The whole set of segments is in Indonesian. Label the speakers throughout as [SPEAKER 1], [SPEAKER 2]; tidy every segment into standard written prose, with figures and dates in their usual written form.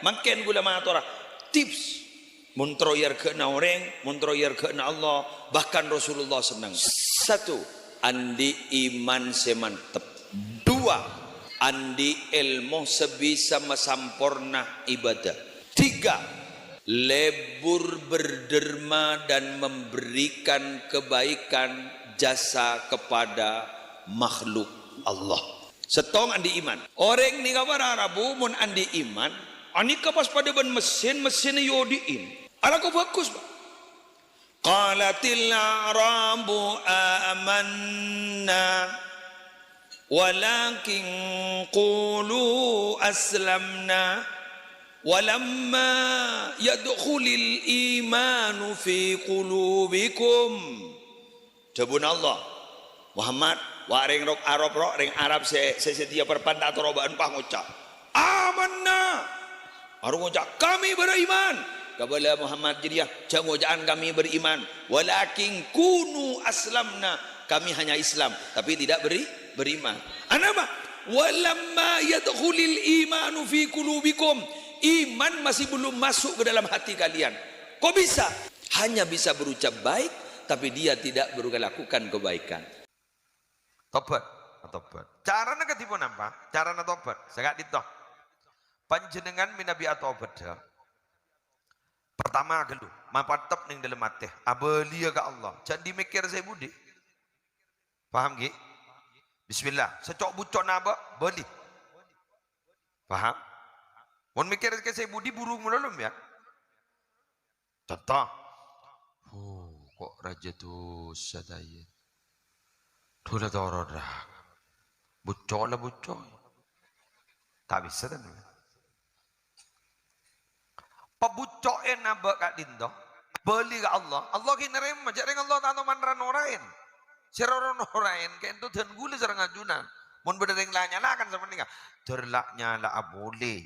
[SPEAKER 1] makin gula matora tips muntroyer kena orang, muntroyer kena Allah, bahkan Rasulullah senang. Satu, andi iman semantep. Dua, andi ilmu sebisa mesampurna ibadah. Tiga, lebur berderma dan memberikan kebaikan jasa kepada makhluk Allah. Setong andi iman. Orang ni kabar Arabu mun andi iman, ani kapas pada ban mesin yodiin. Alaku bagus, Pak. Qalatil a'rabu amanna walakin qulu aslamna walamma yadkhulil imanu fi qulubikum. Jabun Allah Muhammad wa ring rok Arab sedia perpanda atau robaan pah ngucap amanna baru ngucap kami beriman kepada Muhammad jadiah jangan kami beriman walakin kunu aslamna kami hanya Islam tapi tidak beriman. Anapa walamma yadkhulil imanu fi qulubikum, iman masih belum masuk ke dalam hati kalian. Kok bisa? Hanya bisa berucap baik tapi dia tidak melakukan kebaikan.
[SPEAKER 2] Tobat. Caranya ketipun apa? Caranya tobat. Saya ditoh. Panjenengan minabi atau tobat. Pertama gelu, mapatep ning dalam hati. Abelia ke Allah. Jangan dimikir saya budi. Paham gak? Bismillah. Secok bucok naba beli. Paham? Mau mikir ke saya budi burung melolom ya. Contoh. Kok raja tuh sadaya. Tuh toro dah. Bucok lah bucok. Tak bisa kan? Pabucokin naba kak dindo beli ke Allah kini rema jadi Allah tanah manran orain seroron orain kayak itu dan gula serang ajunan mun berdering lah nyala kan seperti ini terlak nyala boleh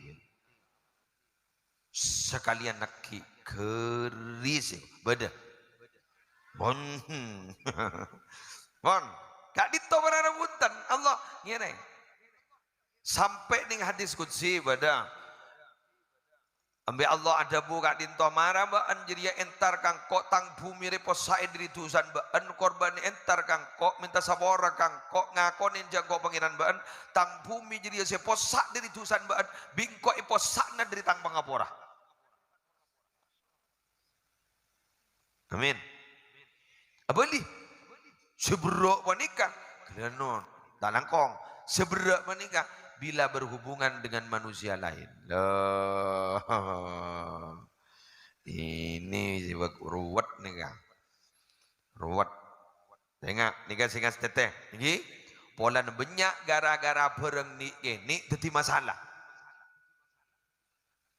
[SPEAKER 2] sekalian nakki keris beda bon kak dito berarabutan Allah ngene sampai ning hadis qudsi beda ambil Allah ada buka dinto marah baan jadi entar kang kok tang bumi repos sae diri tusan baan korban entar kang kok minta sabora kang kok ngakonin jago pengiran baan tang bumi jadi se posak diri tusan baan bingko posakna dari tang pangapora. Amin. Abali seberok menikah kelenon talangkong seberok menikah bila berhubungan dengan manusia lain. Ini ruwet nih kan. Ruwet. Tengok nih singas teteh. Ini pola banyak gara-gara bareng ni jadi masalah.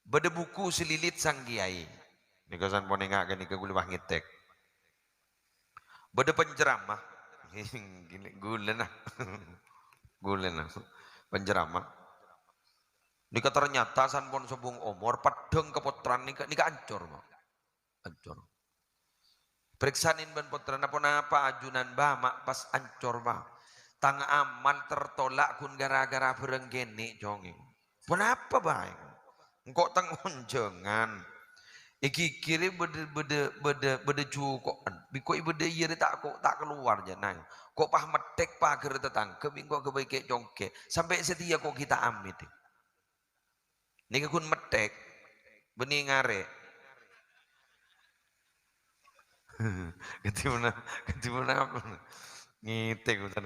[SPEAKER 2] Beda buku selilit sang kiai. Ini kesan ponengak kan ke gulbah ngitek. Beda penceramah. Gulen penceramah nika ternyata san pon sobung umur padeng kepotran nika ancur ancur periksanin ban potran apa ajunan mak pas ancur tang amal tertolak kun gara-gara bareng gene jongeng kenapa baik engkau tang unjengan iki kiri bede cukokan biko bede yeri tak keluar janai kok pah medek pagar tetangga bingko kebaik jongke sampai setia kok kita amit ini kun medek benih ngare ganti mana apa ngitek utan